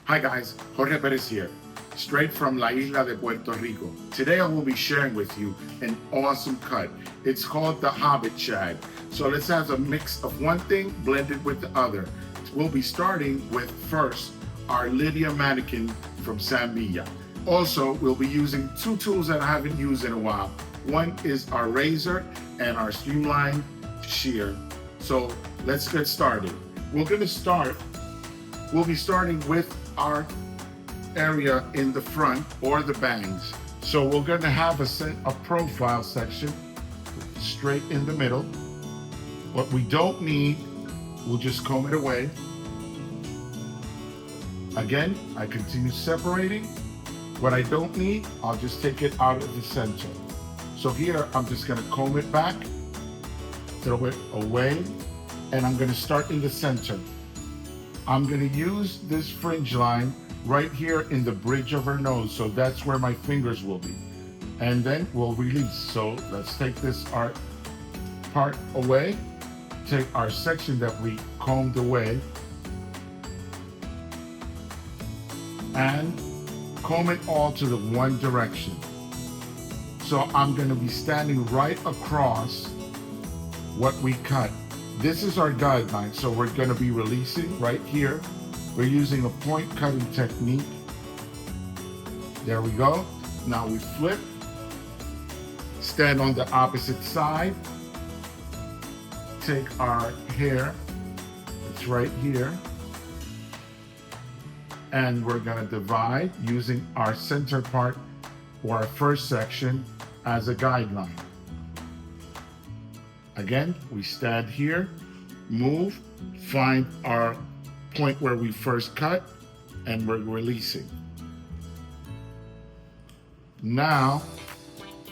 Hi guys, Jorge Perez here, straight from La Isla de Puerto Rico. Today I will be sharing with you an awesome cut. It's called the HobbitShag. So let's have a mix of one thing blended with the other. We'll be starting with first our LYDIA Mannequin from Villa. Also, we'll be using two tools that I haven't used in a while. One is our razor and our Streamline Shear. So let's get started. We'll be starting with our area in the front or the bangs. So we're going to have a profile section straight in the middle. What we don't need, we'll just comb it away. Again, I continue separating. What I don't need, I'll just take it out of the center. So here, I'm just going to comb it back, throw it away, and I'm going to start in the center. I'm going to use this fringe line right here in the bridge of her nose, so that's where my fingers will be. And then we'll release. So let's take this part away, take our section that we combed away, and comb it all to the one direction. So I'm going to be standing right across what we cut. This is our guideline, so we're going to be releasing right here. We're using a point cutting technique. There we go. Now we flip, stand on the opposite side, take our hair, it's right here, and we're going to divide using our center part or our first section as a guideline. Again, we stand here, move, find our point where we first cut, and we're releasing. Now,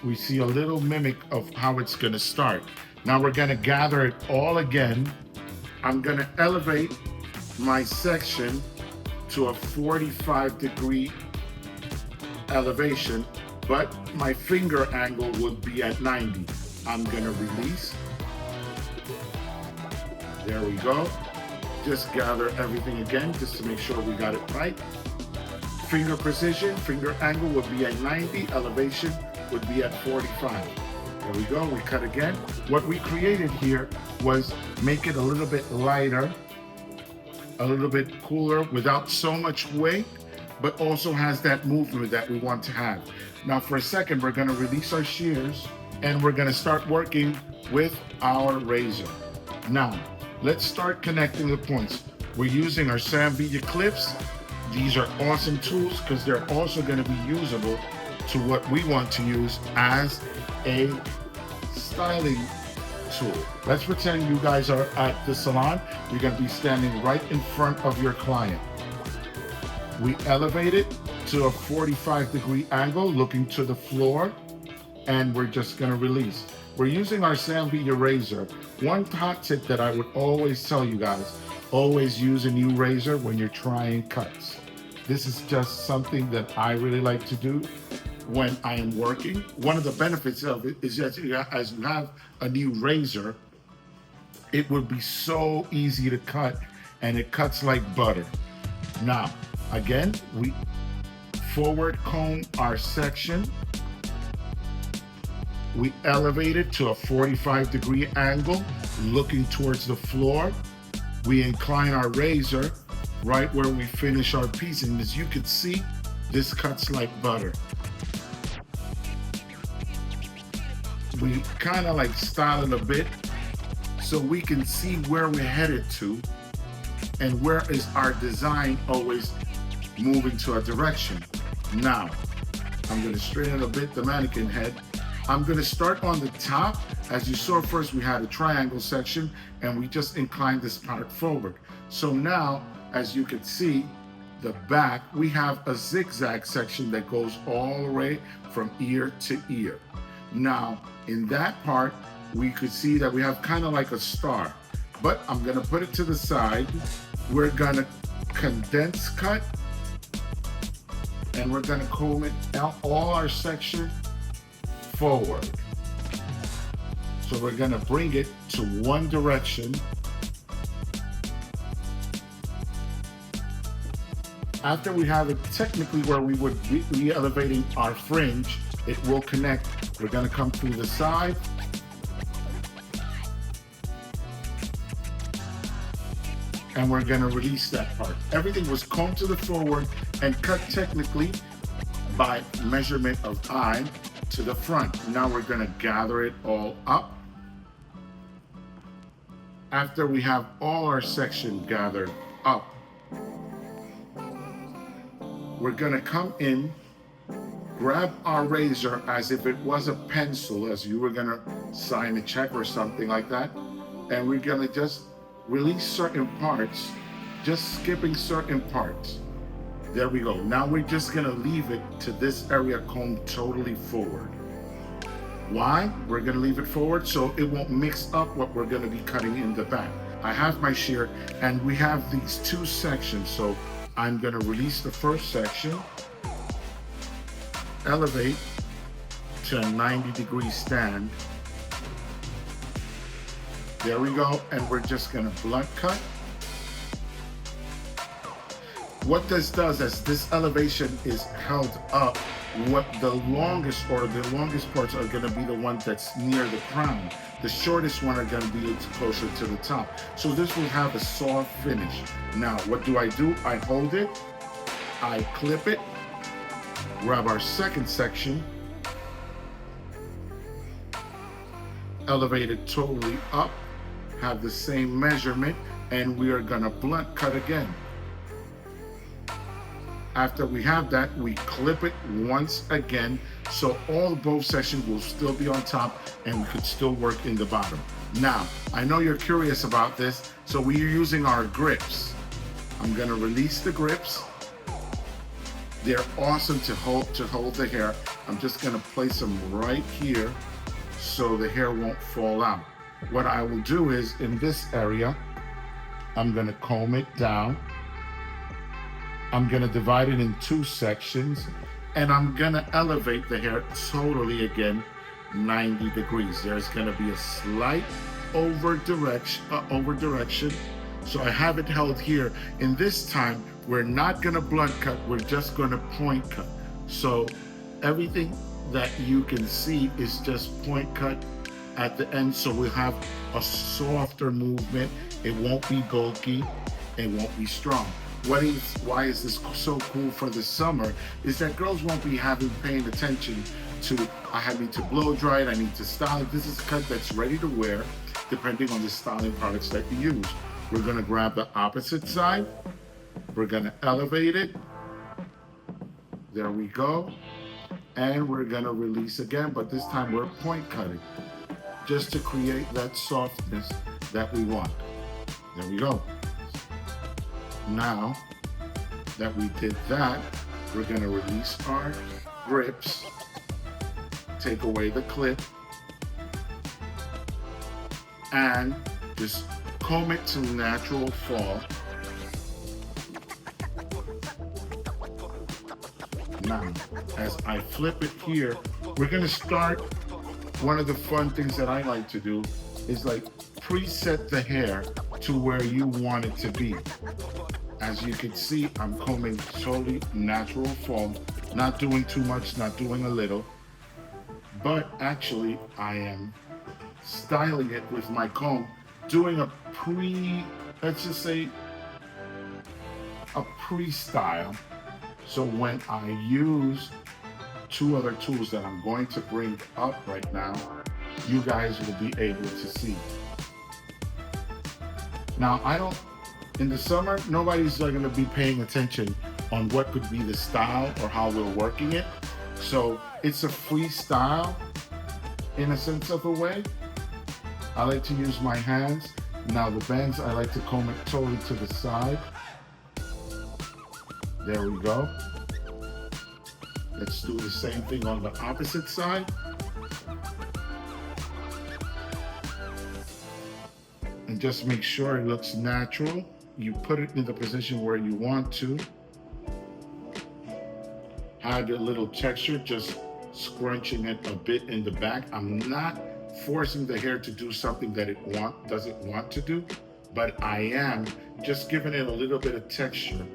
we see a little mimic of how it's gonna start. Now we're gonna gather it all again. I'm gonna elevate my section to a 45-degree elevation, but my finger angle would be at 90. I'm gonna release. There we go. Just gather everything again just to make sure we got it right. Finger precision, finger angle would be at 90, elevation would be at 45. There we go, we cut again. What we created here was make it a little bit lighter, a little bit cooler without so much weight, but also has that movement that we want to have. Now for a second, we're gonna release our shears and we're gonna start working with our razor. Now, let's start connecting the points. We're using our Villa clips. These are awesome tools because they're also going to be usable to what we want to use as a styling tool. Let's pretend you guys are at the salon. You're going to be standing right in front of your client. We elevate it to a 45-degree angle, looking to the floor, and we're just going to release. We're using our Villa razor. One hot tip that I would always tell you guys, always use a new razor when you're trying cuts. This is just something that I really like to do when I am working. One of the benefits of it is that as you have a new razor, it would be so easy to cut, and it cuts like butter. Now, again, we forward comb our section. We elevate it to a 45-degree angle, looking towards the floor. We incline our razor right where we finish our piece. And as you can see, this cuts like butter. We kind of like style it a bit so we can see where we're headed to and where is our design always moving to a direction. Now, I'm going to straighten a bit the mannequin head. I'm going to start on the top. As you saw first, we had a triangle section and we just inclined this part forward. So now, as you can see, the back, we have a zigzag section that goes all the way from ear to ear. Now, in that part, we could see that we have kind of like a star, but I'm going to put it to the side. We're going to condense cut and we're going to comb it out all our section forward. So we're going to bring it to one direction After we have it technically where we would be elevating our fringe, it will connect. We're gonna come through the side. And we're gonna release that part. Everything was combed to the forward and cut technically by measurement of eye to the front. Now we're gonna gather it all up. After we have all our section gathered up, we're gonna come in, grab our razor as if it was a pencil, as you were gonna sign a check or something like that, and we're gonna just release certain parts, just skipping certain parts. There we go. Now we're just gonna leave it to this area combed totally forward. Why? We're gonna leave it forward so it won't mix up what we're gonna be cutting in the back. I have my shear and we have these two sections. So I'm gonna release the first section, elevate to a 90-degree stand. There we go, and we're just gonna blunt cut. What this does is this elevation is held up. What the longest parts are gonna be the ones that's near the crown. The shortest one are gonna be closer to the top. So this will have a soft finish. Now, what do? I hold it, I clip it, grab our second section, elevate it totally up, have the same measurement, and we are gonna blunt cut again. After we have that, we clip it once again, so both sections will still be on top and we could still work in the bottom. Now, I know you're curious about this, so we are using our grips. I'm gonna release the grips. They're awesome to hold the hair. I'm just gonna place them right here so the hair won't fall out. What I will do is, in this area, I'm gonna comb it down. I'm gonna divide it in two sections, and I'm gonna elevate the hair totally again, 90 degrees. There's gonna be a slight over direction. So I have it held here. In this time, we're not gonna blunt cut, we're just gonna point cut. So everything that you can see is just point cut at the end, so we'll have a softer movement. It won't be bulky, it won't be strong. Why is this so cool for the summer is that girls won't be paying attention to, I need to blow dry it, I need to style it. This is a cut that's ready to wear depending on the styling products that you use. We're gonna grab the opposite side, we're gonna elevate it, there we go, and we're gonna release again, but this time we're point cutting, just to create that softness that we want. There we go. Now that we did that, we're gonna release our grips, take away the clip, and just comb it to natural fall. Now, as I flip it here, we're gonna start. One of the fun things that I like to do is like preset the hair to where you want it to be. As you can see, I'm combing totally natural fall, not doing too much, not doing a little, but actually I am styling it with my comb, doing a let's just say a pre-style. So when I use two other tools that I'm going to bring up right now, you guys will be able to see. Now, in the summer, nobody's going to be paying attention on what could be the style or how we're working it. So it's a freestyle in a sense of a way. I like to use my hands. Now the bangs, I like to comb it totally to the side. There we go. Let's do the same thing on the opposite side. And just make sure it looks natural. You put it in the position where you want to. Add a little texture, just scrunching it a bit in the back. I'm not forcing the hair to do something that it doesn't want to do, but I am just giving it a little bit of texture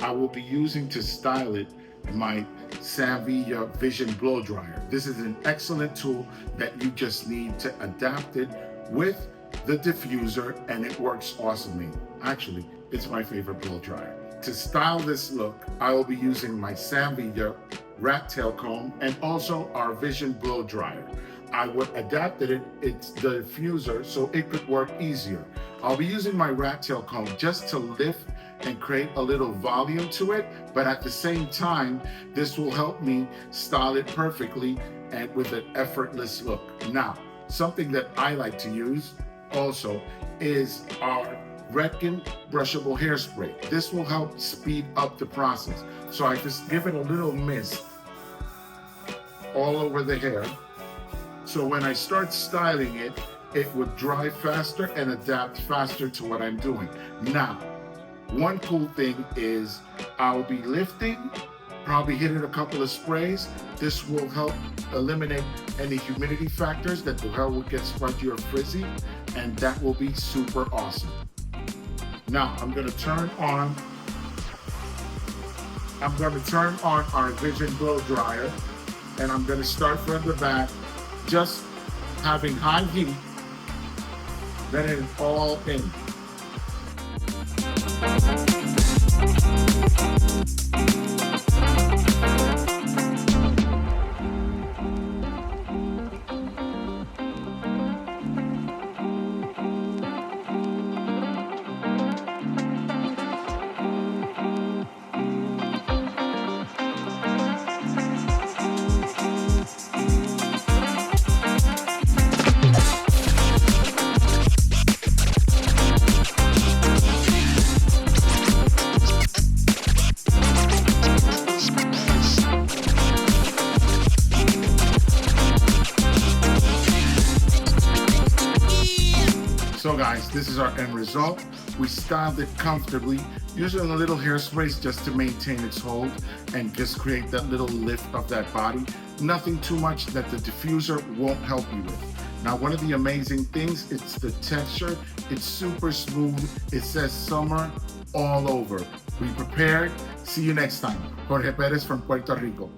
I will be using to style it my Villa Vision Blow Dryer. This is an excellent tool that you just need to adapt it with the diffuser, and it works awesomely. Actually, it's my favorite blow dryer. To style this look, I will be using my Villa rat tail comb and also our Vision Blow Dryer. I would adapted it, it's the diffuser, so it could work easier. I'll be using my rat tail comb just to lift and create a little volume to it, but at the same time, this will help me style it perfectly and with an effortless look. Now, something that I like to use also is our Mannequin brushable hairspray. This will help speed up the process. So I just give it a little mist all over the hair. So when I start styling it, it would dry faster and adapt faster to what I'm doing. Now, one cool thing is I'll be lifting, probably hitting a couple of sprays. This will help eliminate any humidity factors that the hair will get spongy or frizzy, and that will be super awesome. Now I'm gonna turn on our Vision Blow Dryer, and I'm gonna start from the back, just having high heat, letting it all in. So guys, this is our end result. We styled it comfortably, using a little hairspray just to maintain its hold and just create that little lift of that body. Nothing too much that the diffuser won't help you with. Now, one of the amazing things, it's the texture. It's super smooth. It says summer all over. Be prepared. See you next time. Jorge Perez from Puerto Rico.